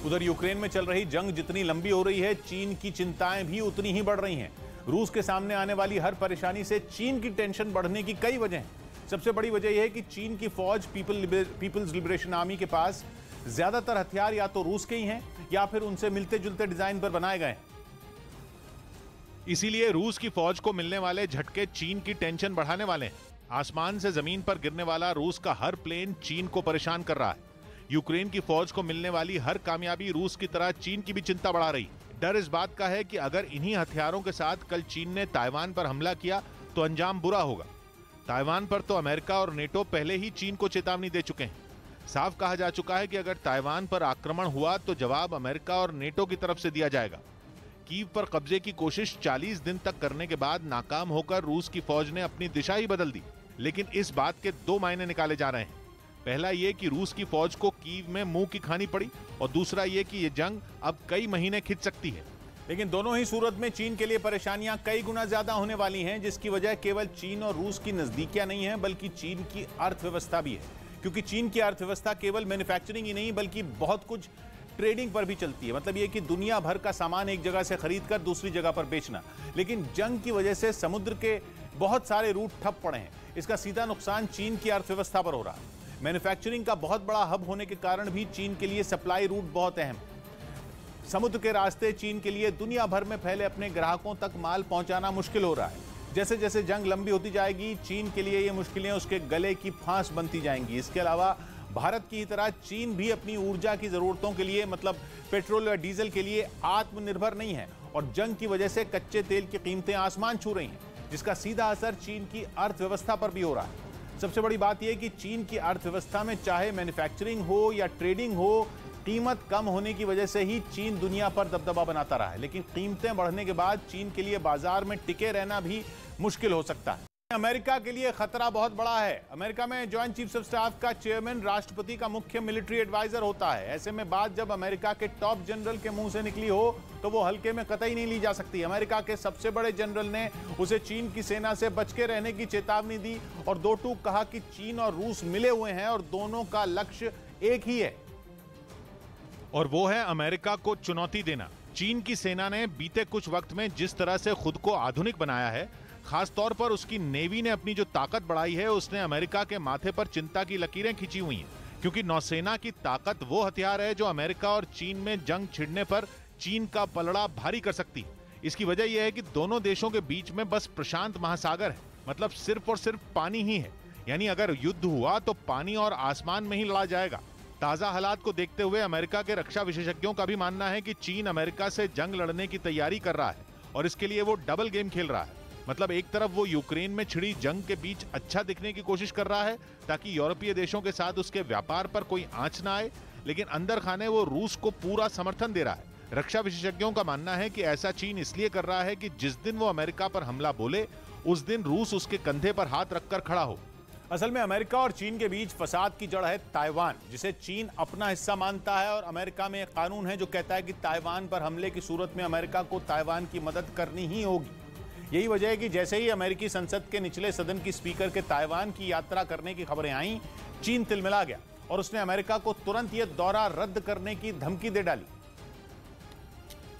उधर यूक्रेन में चल रही जंग जितनी लंबी हो रही है, चीन की चिंताएं भी उतनी ही बढ़ रही हैं। रूस के सामने आने वाली हर परेशानी से चीन की टेंशन बढ़ने की कई वजह हैं। सबसे बड़ी वजह यह है कि चीन की फौज पीपल्स लिबरेशन आर्मी के पास ज्यादातर हथियार या तो रूस के ही हैं या फिर उनसे मिलते जुलते डिजाइन पर बनाए गए हैं। इसीलिए रूस की फौज को मिलने वाले झटके चीन की टेंशन बढ़ाने वाले हैं। आसमान से जमीन पर गिरने वाला रूस का हर प्लेन चीन को परेशान कर रहा है। यूक्रेन की फौज को मिलने वाली हर कामयाबी रूस की तरह चीन की भी चिंता बढ़ा रही। डर इस बात का है कि अगर इन्हीं हथियारों के साथ कल चीन ने ताइवान पर हमला किया तो अंजाम बुरा होगा। ताइवान पर तो अमेरिका और नेटो पहले ही चीन को चेतावनी दे चुके हैं। साफ कहा जा चुका है कि अगर ताइवान पर आक्रमण हुआ तो जवाब अमेरिका और नेटो की तरफ से दिया जाएगा। कीव पर कब्जे की कोशिश 40 दिन तक करने के बाद नाकाम होकर रूस की फौज ने अपनी दिशा ही बदल दी। लेकिन इस बात के दो मायने निकाले जा रहे हैं। पहला ये कि रूस की फौज को कीव में मुंह की खानी पड़ी और दूसरा ये कि ये जंग अब कई महीने खिंच सकती है। लेकिन दोनों ही सूरत में चीन के लिए परेशानियां कई गुना ज्यादा होने वाली हैं, जिसकी वजह केवल चीन और रूस की नजदीकियां नहीं है बल्कि चीन की अर्थव्यवस्था भी है। क्योंकि चीन की अर्थव्यवस्था केवल मैन्युफैक्चरिंग ही नहीं बल्कि बहुत कुछ ट्रेडिंग पर भी चलती है। मतलब ये कि दुनिया भर का सामान एक जगह से खरीद कर दूसरी जगह पर बेचना। लेकिन जंग की वजह से समुद्र के बहुत सारे रूट ठप पड़े हैं। इसका सीधा नुकसान चीन की अर्थव्यवस्था पर हो रहा है। मैन्युफैक्चरिंग का बहुत बड़ा हब होने के कारण भी चीन के लिए सप्लाई रूट बहुत अहम। समुद्र के रास्ते चीन के लिए दुनिया भर में फैले अपने ग्राहकों तक माल पहुंचाना मुश्किल हो रहा है। जैसे जैसे जंग लंबी होती जाएगी, चीन के लिए ये मुश्किलें उसके गले की फांस बनती जाएंगी। इसके अलावा भारत की तरह चीन भी अपनी ऊर्जा की जरूरतों के लिए, मतलब पेट्रोल या डीजल के लिए आत्मनिर्भर नहीं है और जंग की वजह से कच्चे तेल की कीमतें आसमान छू रही हैं, जिसका सीधा असर चीन की अर्थव्यवस्था पर भी हो रहा है। सबसे बड़ी बात यह कि चीन की अर्थव्यवस्था में चाहे मैन्युफैक्चरिंग हो या ट्रेडिंग हो, कीमत कम होने की वजह से ही चीन दुनिया पर दबदबा बनाता रहा है। लेकिन कीमतें बढ़ने के बाद चीन के लिए बाजार में टिके रहना भी मुश्किल हो सकता है। अमेरिका के लिए खतरा बहुत बड़ा है। अमेरिका में जॉइंट चीफ्स ऑफ स्टाफ का चेयरमैन राष्ट्रपति का मुख्य मिलिट्री एडवाइजर होता है। ऐसे में बात जब अमेरिका के टॉप जनरल के मुंह से निकली हो तो वो हल्के में कतई नहीं ली जा सकती। अमेरिका के सबसे बड़े जनरल ने उसे चीन की सेना से बच के रहने की चेतावनी दी और दो टूक कहा कि चीन और रूस मिले हुए हैं और दोनों का लक्ष्य एक ही है, और वो है अमेरिका को चुनौती देना। चीन की सेना ने बीते कुछ वक्त में जिस तरह से खुद को आधुनिक बनाया है, खास तौर पर उसकी नेवी ने अपनी जो ताकत बढ़ाई है, उसने अमेरिका के माथे पर चिंता की लकीरें खींची हुई हैं। क्योंकि नौसेना की ताकत वो हथियार है जो अमेरिका और चीन में जंग छिड़ने पर चीन का पलड़ा भारी कर सकती है। इसकी वजह यह है कि दोनों देशों के बीच में बस प्रशांत महासागर है, मतलब सिर्फ और सिर्फ पानी ही है। यानी अगर युद्ध हुआ तो पानी और आसमान में ही लड़ा जाएगा। ताजा हालात को देखते हुए अमेरिका के रक्षा विशेषज्ञों का भी मानना है कि चीन अमेरिका से जंग लड़ने की तैयारी कर रहा है और इसके लिए वो डबल गेम खेल रहा है। मतलब एक तरफ वो यूक्रेन में छिड़ी जंग के बीच अच्छा दिखने की कोशिश कर रहा है ताकि यूरोपीय देशों के साथ उसके व्यापार पर कोई आंच ना आए, लेकिन अंदर खाने वो रूस को पूरा समर्थन दे रहा है। रक्षा विशेषज्ञों का मानना है कि ऐसा चीन इसलिए कर रहा है कि जिस दिन वो अमेरिका पर हमला बोले उस दिन रूस उसके कंधे पर हाथ रखकर खड़ा हो। असल में अमेरिका और चीन के बीच फसाद की जड़ है ताइवान, जिसे चीन अपना हिस्सा मानता है। और अमेरिका में एक कानून है जो कहता है कि ताइवान पर हमले की सूरत में अमेरिका को ताइवान की मदद करनी ही होगी। यही वजह है कि जैसे ही अमेरिकी संसद के निचले सदन की स्पीकर के ताइवान की यात्रा करने की खबरें आईं, चीन तिलमिला गया और उसने अमेरिका को तुरंत यह दौरा रद्द करने की धमकी दे डाली।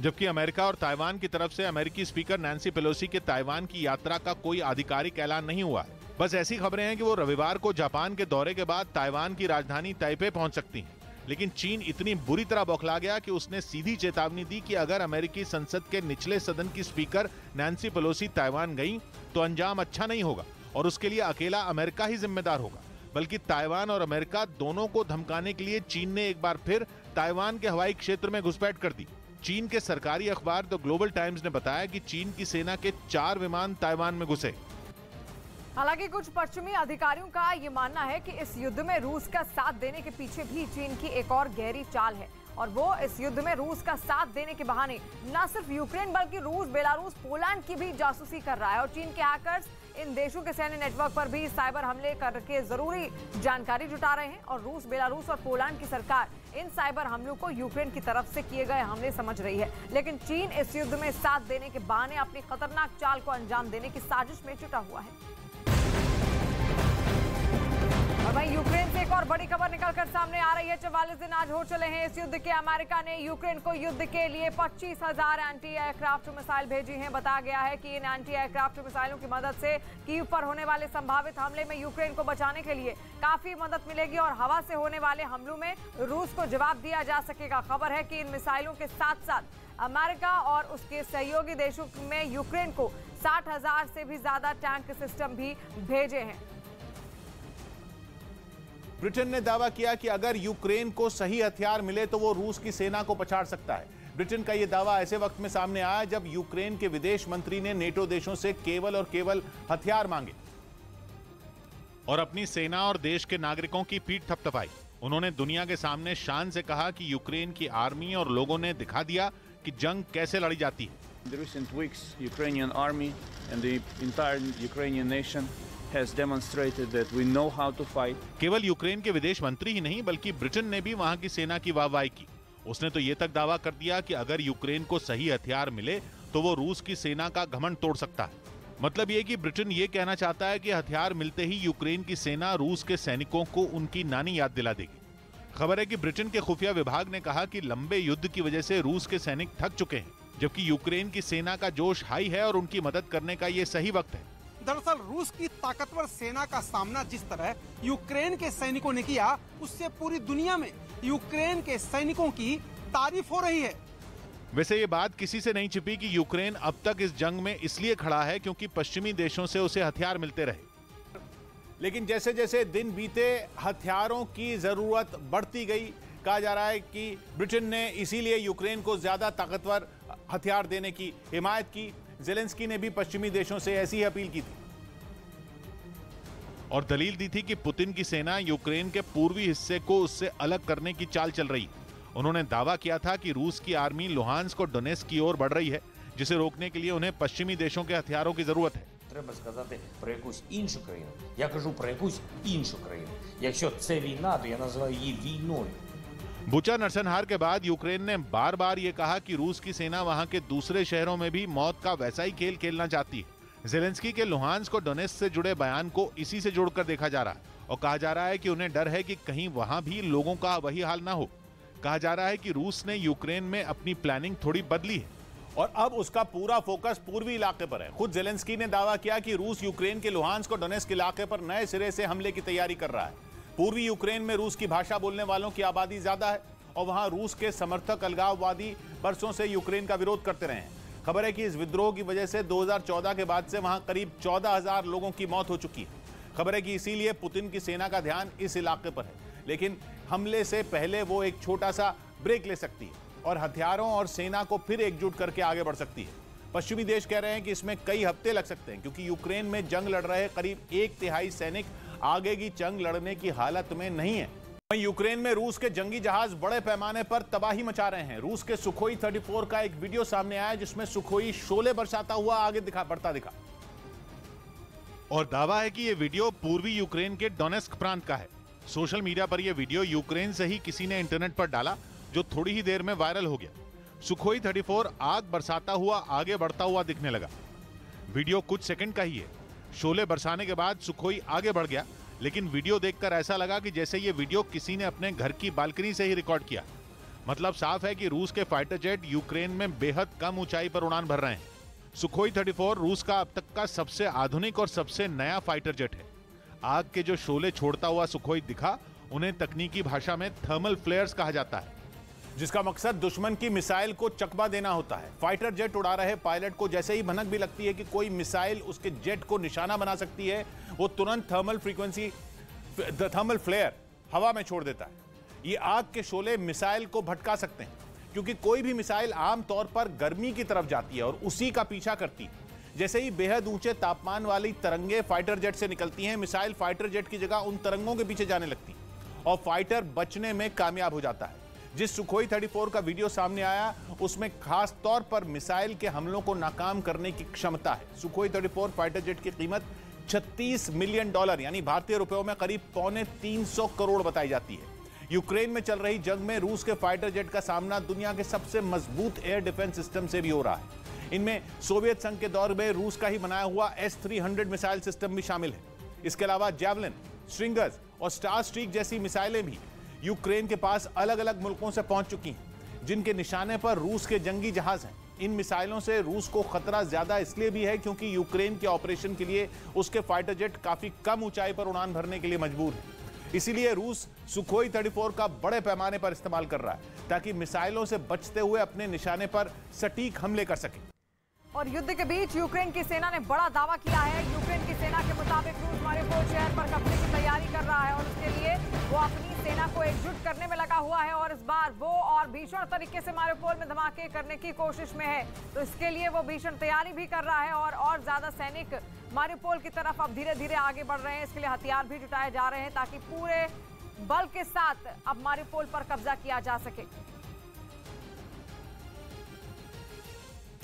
जबकि अमेरिका और ताइवान की तरफ से अमेरिकी स्पीकर नैन्सी पेलोसी के ताइवान की यात्रा का कोई आधिकारिक ऐलान नहीं हुआ है। बस ऐसी खबरें हैं कि वो रविवार को जापान के दौरे के बाद ताइवान की राजधानी ताइपे पहुंच सकती हैं। लेकिन चीन इतनी बुरी तरह बौखला गया कि उसने सीधी चेतावनी दी कि अगर अमेरिकी संसद के निचले सदन की स्पीकर नैन्सी पेलोसी ताइवान गई तो अंजाम अच्छा नहीं होगा और उसके लिए अकेला अमेरिका ही जिम्मेदार होगा। बल्कि ताइवान और अमेरिका दोनों को धमकाने के लिए चीन ने एक बार फिर ताइवान के हवाई क्षेत्र में घुसपैठ कर दी। चीन के सरकारी अखबार द ग्लोबल टाइम्स ने बताया कि चीन की सेना के 4 विमान ताइवान में घुसे। हालांकि कुछ पश्चिमी अधिकारियों का ये मानना है कि इस युद्ध में रूस का साथ देने के पीछे भी चीन की एक और गहरी चाल है और वो इस युद्ध में रूस का साथ देने के बहाने न सिर्फ यूक्रेन बल्कि रूस, बेलारूस, पोलैंड की भी जासूसी कर रहा है। और चीन के हैकर्स इन देशों के सैन्य नेटवर्क पर भी साइबर हमले करके जरूरी जानकारी जुटा रहे हैं और रूस, बेलारूस और पोलैंड की सरकार इन साइबर हमलों को यूक्रेन की तरफ से किए गए हमले समझ रही है। लेकिन चीन इस युद्ध में साथ देने के बहाने अपनी खतरनाक चाल को अंजाम देने की साजिश में जुटा हुआ है। वहीं यूक्रेन से एक और बड़ी खबर निकलकर सामने आ रही है। 44 दिन आज हो चले हैं इस युद्ध के। अमेरिका ने यूक्रेन को युद्ध के लिए 25,000 एंटी एयरक्राफ्ट मिसाइल भेजी हैं। बताया गया है कि इन एंटी एयरक्राफ्ट मिसाइलों की मदद से कीव पर होने वाले संभावित हमले में यूक्रेन को बचाने के लिए काफी मदद मिलेगी और हवा से होने वाले हमलों में रूस को जवाब दिया जा सकेगा। खबर है कि इन मिसाइलों के साथ साथ अमेरिका और उसके सहयोगी देशों में यूक्रेन को 60,000 से भी ज्यादा टैंक सिस्टम भी भेजे हैं। ब्रिटेन ने दावा किया कि अगर यूक्रेन को सही हथियार मिले तो वो रूस की सेना को पछाड़ सकता है। ब्रिटेन का यह दावा ऐसे वक्त में सामने आया जब यूक्रेन के विदेश मंत्री ने नेटो देशों से केवल और केवल हथियार मांगे और अपनी सेना और देश के नागरिकों की पीठ थपथपाई। उन्होंने दुनिया के सामने शान से कहा कि यूक्रेन की आर्मी और लोगों ने दिखा दिया कि जंग कैसे लड़ी जाती है। In the recent weeks, Ukrainian army and the entire Ukrainian nation has demonstrated that we know how to fight. केवल यूक्रेन के विदेश मंत्री ही नहीं बल्कि ब्रिटेन ने भी वहां की सेना की वाहवाही की। उसने तो ये तक दावा कर दिया कि अगर यूक्रेन को सही हथियार मिले तो वो रूस की सेना का घमंड तोड़ सकता है। मतलब ये कि ब्रिटेन ये कहना चाहता है कि हथियार मिलते ही यूक्रेन की सेना रूस के सैनिकों को उनकी नानी याद दिला देगी। खबर है कि ब्रिटेन के खुफिया विभाग ने कहा कि लंबे युद्ध की वजह से रूस के सैनिक थक चुके हैं, जबकि यूक्रेन की सेना का जोश हाई है और उनकी मदद करने का ये सही वक्त है। दरअसल रूस की ताकतवर सेना का सामना जिस तरह यूक्रेन के सैनिकों ने किया, उससे पूरी दुनिया में यूक्रेन के सैनिकों की तारीफ हो रही है। वैसे ये बात किसी से नहीं छिपी कि यूक्रेन अब तक इस जंग में इसलिए खड़ा है क्योंकि पश्चिमी देशों से उसे हथियार मिलते रहे। लेकिन जैसे जैसे दिन बीते हथियारों की जरूरत बढ़ती गई। कहा जा रहा है कि ब्रिटेन ने इसीलिए यूक्रेन को ज्यादा ताकतवर हथियार देने की हिमायत की। ज़ेलेंस्की ने भी पश्चिमी देशों से ऐसी ही अपील की थी और दलील दी थी कि पुतिन की सेना यूक्रेन के पूर्वी हिस्से को उससे अलग करने की चाल चल रही। उन्होंने दावा किया था कि रूस की आर्मी लुहांस्क और डोनेत्स्क की ओर बढ़ रही है, जिसे रोकने के लिए उन्हें पश्चिमी देशों के हथियारों की जरूरत है। Треба сказати про якусь іншу країну. Я кажу про якусь іншу країну. Якщо це війна, то я називаю її війною. बुचा नरसंहार के बाद यूक्रेन ने बार बार ये कहा कि रूस की सेना वहां के दूसरे शहरों में भी मौत का वैसा ही खेल खेलना चाहती है। ज़ेलेंस्की के लुहांस्क और डोनेत्स्क से जुड़े बयान को इसी से जोड़कर देखा जा रहा है और कहा जा रहा है कि उन्हें डर है कि कहीं वहां भी लोगों का वही हाल ना हो। कहा जा रहा है कि रूस ने यूक्रेन में अपनी प्लानिंग थोड़ी बदली है और अब उसका पूरा फोकस पूर्वी इलाके पर है। खुद ज़ेलेंस्की ने दावा किया कि रूस यूक्रेन के लुहांस्क और डोनेत्स्क इलाके पर नए सिरे से हमले की तैयारी कर रहा है। पूर्वी यूक्रेन में रूस की भाषा बोलने वालों की आबादी ज्यादा है और वहां रूस के समर्थक अलगाववादी बरसों से यूक्रेन का विरोध करते रहे हैं। खबर है कि इस विद्रोह की वजह से 2014 के बाद से वहां करीब 14,000 लोगों की मौत हो चुकी है। खबर है कि इसीलिए पुतिन की सेना का ध्यान इस इलाके पर है, लेकिन हमले से पहले वो एक छोटा सा ब्रेक ले सकती है और हथियारों और सेना को फिर एकजुट करके आगे बढ़ सकती है। पश्चिमी देश कह रहे हैं कि इसमें कई हफ्ते लग सकते हैं क्योंकि यूक्रेन में जंग लड़ रहे करीब 1/3 सैनिक आगे की जंग लड़ने की हालत में नहीं है। यूक्रेन में रूस के जंगी जहाज बड़े पैमाने पर तबाही मचा रहे हैं। रूस के सुखोई 34 का एक वीडियो सामने आया जिसमें सुखोई शोले बरसाता हुआ आगे बढ़ता दिखा और दावा है कि यह वीडियो पूर्वी यूक्रेन के डोनेत्स्क प्रांत का है। सोशल मीडिया पर यह वीडियो यूक्रेन से ही किसी ने इंटरनेट पर डाला जो थोड़ी ही देर में वायरल हो गया। सुखोई 34 आग बरसाता हुआ आगे बढ़ता हुआ दिखने लगा। वीडियो कुछ सेकंड का ही है। शोले बरसाने के बाद सुखोई आगे बढ़ गया, लेकिन वीडियो देखकर ऐसा लगा कि जैसे ये वीडियो किसी ने अपने घर की बालकनी से ही रिकॉर्ड किया। मतलब साफ है कि रूस के फाइटर जेट यूक्रेन में बेहद कम ऊंचाई पर उड़ान भर रहे हैं। सुखोई 34 रूस का अब तक का सबसे आधुनिक और सबसे नया फाइटर जेट है। आग के जो शोले छोड़ता हुआ सुखोई दिखा, उन्हें तकनीकी भाषा में थर्मल फ्लेयर्स कहा जाता है, जिसका मकसद दुश्मन की मिसाइल को चकमा देना होता है। फाइटर जेट उड़ा रहे पायलट को जैसे ही भनक भी लगती है कि कोई मिसाइल उसके जेट को निशाना बना सकती है, वो तुरंत थर्मल फ्लेयर हवा में छोड़ देता है। ये आग के शोले मिसाइल को भटका सकते हैं क्योंकि कोई भी मिसाइल आमतौर पर गर्मी की तरफ जाती है और उसी का पीछा करती है। जैसे ही बेहद ऊंचे तापमान वाली तरंगे फाइटर जेट से निकलती हैं, मिसाइल फाइटर जेट की जगह उन तरंगों के पीछे जाने लगती है और फाइटर बचने में कामयाब हो जाता है। जिस सुखोई 34 का वीडियो सामने आया उसमें खास तौर पर मिसाइल के हमलों को नाकाम करने की क्षमता है। सुखोई 34 फाइटर जेट की कीमत $36 मिलियन यानी भारतीय रुपयों में करीब $250 करोड़ बताई जाती है। यूक्रेन में चल रही जंग में रूस के फाइटर जेट का सामना दुनिया के सबसे मजबूत एयर डिफेंस सिस्टम से भी हो रहा है। इनमें सोवियत संघ के दौर में रूस का ही बनाया हुआ S-300 मिसाइल सिस्टम भी शामिल है। इसके अलावा जैवलिन, स्ट्रिंगर्स और स्टार स्ट्रीक जैसी मिसाइलें भी यूक्रेन के पास अलग अलग मुल्कों से पहुंच चुकी हैं, जिनके निशाने पर रूस के जंगी जहाज हैं। इन मिसाइलों से रूस को खतरा ज्यादा इसलिए भी है क्योंकि यूक्रेन के ऑपरेशन के लिए उसके फाइटर जेट काफी कम ऊंचाई पर उड़ान भरने के लिए मजबूर है। इसीलिए रूस सुखोई 34 का बड़े पैमाने पर इस्तेमाल कर रहा है ताकि मिसाइलों से बचते हुए अपने निशाने पर सटीक हमले कर सके। और युद्ध के बीच यूक्रेन की सेना ने बड़ा दावा किया है। यूक्रेन की सेना के मुताबिक रूस मारिउपोल शहर पर कब्जे की तैयारी कर रहा है और उसके लिए वो अपनी सेना को एकजुट करने में लगा हुआ है और इस बार वो और भीषण तरीके से मारिउपोल में धमाके करने की कोशिश में है। तो इसके लिए वो भीषण तैयारी भी कर रहा है और ज्यादा सैनिक मारिउपोल की तरफ अब धीरे धीरे आगे बढ़ रहे हैं। इसके लिए हथियार भी जुटाए जा रहे हैं ताकि पूरे बल के साथ अब मारिउपोल पर कब्जा किया जा सके।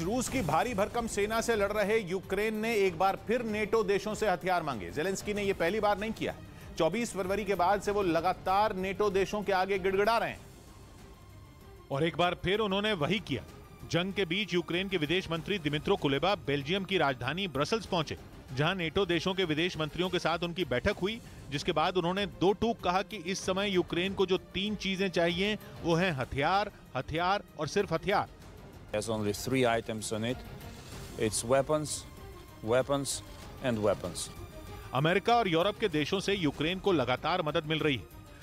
रूस की भारी भरकम सेना से लड़ रहे यूक्रेन ने एक बार फिर नेटो देशों से हथियार मांगे। जेलेंस्की ने यह पहली बार नहीं किया। 24 फरवरी के बाद से वो लगातार नेटो देशों के आगे गिड़गिड़ा रहे हैं और एक बार फिर उन्होंने वही किया। जंग के बीच यूक्रेन के विदेश मंत्री दिमित्रो कुलेबा बेल्जियम की राजधानी ब्रसल्स पहुंचे, जहां नेटो देशों के विदेश मंत्रियों के साथ उनकी बैठक हुई, जिसके बाद उन्होंने दो टूक कहा कि इस समय यूक्रेन को जो 3 चीजें चाहिए वो हैं हथियार, हथियार और सिर्फ हथियार। There's only 3 items on it. It's weapons, weapons and weapons. America और यूरोप के देशों से यूक्रेन को लगातार मदद मिल रही है,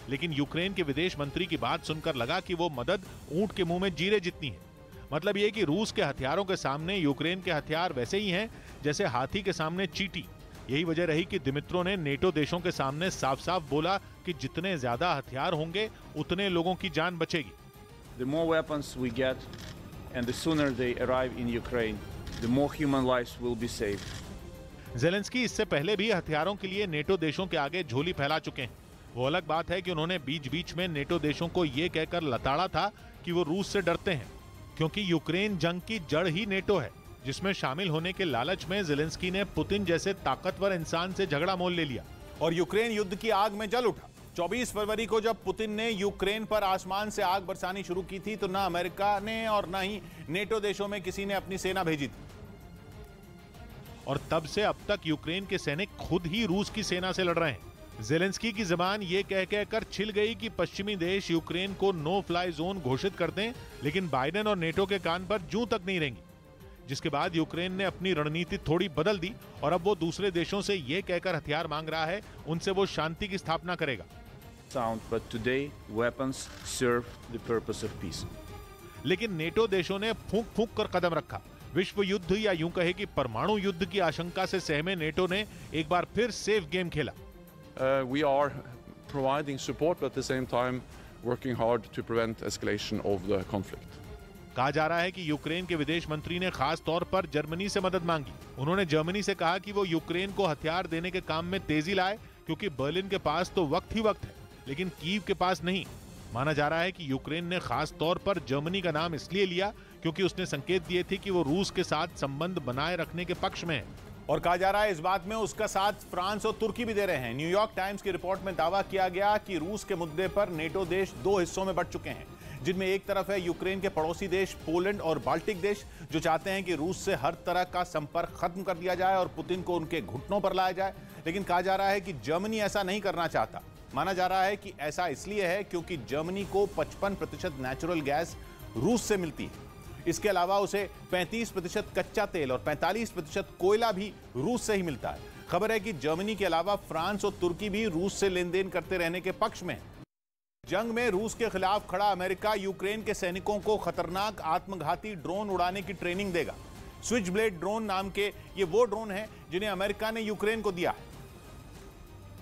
लेकिन यूक्रेन के विदेश मंत्री की बात सुनकर लगा कि वो मदद ऊंट के मुंह में जीरे जितनी है। मतलब ये कि रूस के हथियारों के सामने यूक्रेन के हथियार वैसे ही हैं जैसे हाथी के सामने चींटी। यही वजह रही कि दिमित्रो ने नेटो देशों के सामने साफ साफ बोला कि जितने ज्यादा हथियार होंगे उतने लोगों की जान बचेगी। The more weapons we get and the sooner they arrive in Ukraine, the more human lives will be saved. Zelensky इससे पहले भी हथियारों के लिए नेटो देशों के आगे झोली फैला चुके हैं। वो अलग बात है कि उन्होंने बीच बीच में नेटो देशों को ये कहकर लताड़ा था कि वो रूस से डरते हैं, क्योंकि यूक्रेन जंग की जड़ ही नेटो है, जिसमें शामिल होने के लालच में ज़ेलेंस्की ने पुतिन जैसे ताकतवर इंसान से झगड़ा मोल ले लिया और यूक्रेन युद्ध की आग में जल उठा। 24 फरवरी को जब पुतिन ने यूक्रेन पर आसमान से आग बरसानी शुरू की थी तो ना अमेरिका ने और ना ही नेटो देशों में किसी ने अपनी सेना भेजी थी। और तब से अब तक यूक्रेन के सैनिक खुद ही रूस की सेना से लड़ रहे हैं। ज़ेलेंस्की की जबान ये कह कहकर छिल गई कि पश्चिमी देश यूक्रेन को नो फ्लाई जोन घोषित कर दें, लेकिन बाइडेन और नेटो के कान पर जूं तक नहीं रहेंगी। जिसके बाद यूक्रेन ने अपनी रणनीति थोड़ी बदल दी और अब वो दूसरे देशों से ये कहकर हथियार मांग रहा है उनसे वो शांति की स्थापना करेगा। But today weapons serve the purpose of peace. लेकिन नेटो देशों ने फूंक फूंक कर कदम रखा। विश्व युद्ध या यूं कहे कि परमाणु युद्ध की आशंका से सहमे नेटो ने एक बार फिर सेफ गेम खेला। We are providing support, but at the same time working hard to prevent escalation of the conflict. कहा जा रहा है कि यूक्रेन के विदेश मंत्री ने खास तौर पर जर्मनी से मदद मांगी। उन्होंने जर्मनी से कहा कि वो यूक्रेन को हथियार देने के काम में तेजी लाए, क्योंकि बर्लिन के पास तो वक्त ही वक्त है, लेकिन कीव के पास नहीं। माना जा रहा है कि यूक्रेन ने खास तौर पर जर्मनी का नाम इसलिए लिया क्योंकि उसने संकेत दिए थे कि वो रूस के साथ संबंध बनाए रखने के पक्ष में है। और कहा जा रहा है इस बात में उसका साथ फ्रांस और तुर्की भी दे रहे हैं। न्यूयॉर्क टाइम्स की रिपोर्ट में दावा किया गया कि रूस के मुद्दे पर नेटो देश 2 हिस्सों में बंट चुके हैं, जिनमें एक तरफ है यूक्रेन के पड़ोसी देश पोलैंड और बाल्टिक देश, जो चाहते हैं कि रूस से हर तरह का संपर्क खत्म कर दिया जाए और पुतिन को उनके घुटनों पर लाया जाए। लेकिन कहा जा रहा है कि जर्मनी ऐसा नहीं करना चाहता। माना जा रहा है कि ऐसा इसलिए है क्योंकि जर्मनी को 55% नेचुरल गैस रूस से मिलती है। इसके अलावा उसे 35% कच्चा तेल और 45% कोयला भी रूस से ही मिलता है। खबर है कि जर्मनी के अलावा फ्रांस और तुर्की भी रूस से लेन देन करते रहने के पक्ष में। जंग में रूस के खिलाफ खड़ा अमेरिका यूक्रेन के सैनिकों को खतरनाक आत्मघाती ड्रोन उड़ाने की ट्रेनिंग देगा। स्विच ब्लेड ड्रोन नाम के ये वो ड्रोन हैं जिन्हें अमेरिका ने यूक्रेन को दिया है।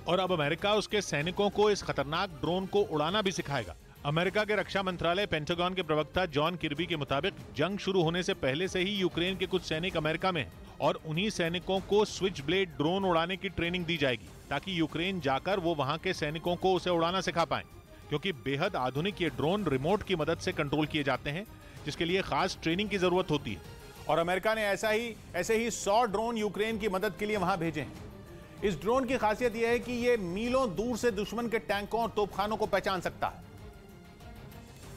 और अब अमेरिका उसके सैनिकों को इस खतरनाक ड्रोन को उड़ाना भी सिखाएगा। अमेरिका के रक्षा मंत्रालय पेंटागन के प्रवक्ता जॉन किर्बी के मुताबिक जंग शुरू होने से पहले से ही यूक्रेन के कुछ सैनिक अमेरिका में हैं और उन्हीं सैनिकों को स्विच ब्लेड ड्रोन उड़ाने की ट्रेनिंग दी जाएगी, ताकि यूक्रेन जाकर वो वहां के सैनिकों को उसे उड़ाना सिखा पाएं। क्योंकि बेहद आधुनिक ये ड्रोन रिमोट की मदद से कंट्रोल किए जाते हैं, जिसके लिए खास ट्रेनिंग की जरूरत होती है। और अमेरिका ने ऐसे ही 100 ड्रोन यूक्रेन की मदद के लिए वहां भेजे हैं। इस ड्रोन की खासियत यह है कि यह मीलों दूर से दुश्मन के टैंकों और तोपखानों को पहचान सकता है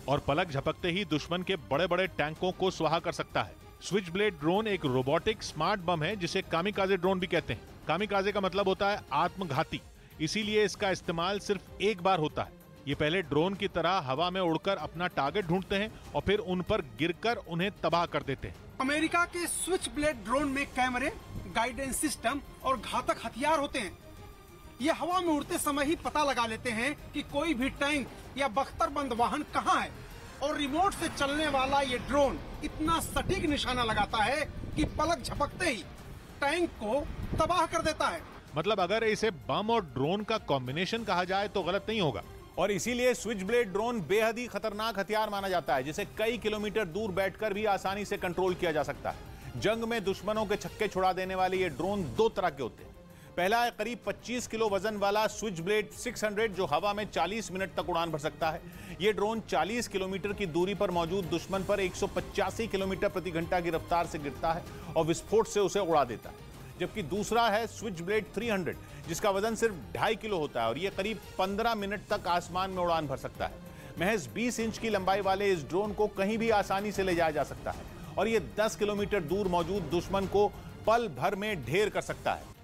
और पलक झपकते ही दुश्मन के बड़े बड़े टैंकों को स्वाहा कर सकता है। स्विच ब्लेड ड्रोन एक रोबोटिक स्मार्ट बम है जिसे कामिकाजे ड्रोन भी कहते हैं। कामिकाजे का मतलब होता है आत्मघाती। इसीलिए इसका इस्तेमाल सिर्फ एक बार होता है। ये पहले ड्रोन की तरह हवा में उड़कर अपना टारगेट ढूंढते हैं और फिर उन पर गिरकर उन्हें तबाह कर देते हैं। अमेरिका के स्विच ब्लेड ड्रोन में कैमरे, गाइडेंस सिस्टम और घातक हथियार होते हैं। ये हवा में उड़ते समय ही पता लगा लेते हैं कि कोई भी टैंक या बख्तरबंद वाहन कहाँ है, और रिमोट से चलने वाला ये ड्रोन इतना सटीक निशाना लगाता है कि पलक झपकते ही टैंक को तबाह कर देता है। मतलब अगर इसे बम और ड्रोन का कॉम्बिनेशन कहा जाए तो गलत नहीं होगा। और इसीलिए स्विच ब्लेड ड्रोन बेहद ही खतरनाक हथियार माना जाता है, जिसे कई किलोमीटर दूर बैठकर भी आसानी से कंट्रोल किया जा सकता है। जंग में दुश्मनों के छक्के छुड़ा देने वाले ये ड्रोन दो तरह के होते हैं। पहला है करीब 25 किलो वजन वाला स्विच ब्लेड 600, जो हवा में 40 मिनट तक उड़ान भर सकता है। ये ड्रोन 40 किलोमीटर की दूरी पर मौजूद दुश्मन पर 185 किलोमीटर प्रति घंटा की रफ्तार से गिरता है और विस्फोट से उसे उड़ा देता है। जबकि दूसरा है स्विच ब्लेड 300, जिसका वजन सिर्फ 2.5 किलो होता है और यह करीब 15 मिनट तक आसमान में उड़ान भर सकता है। महज 20 इंच की लंबाई वाले इस ड्रोन को कहीं भी आसानी से ले जाया जा सकता है और यह 10 किलोमीटर दूर मौजूद दुश्मन को पल भर में ढेर कर सकता है।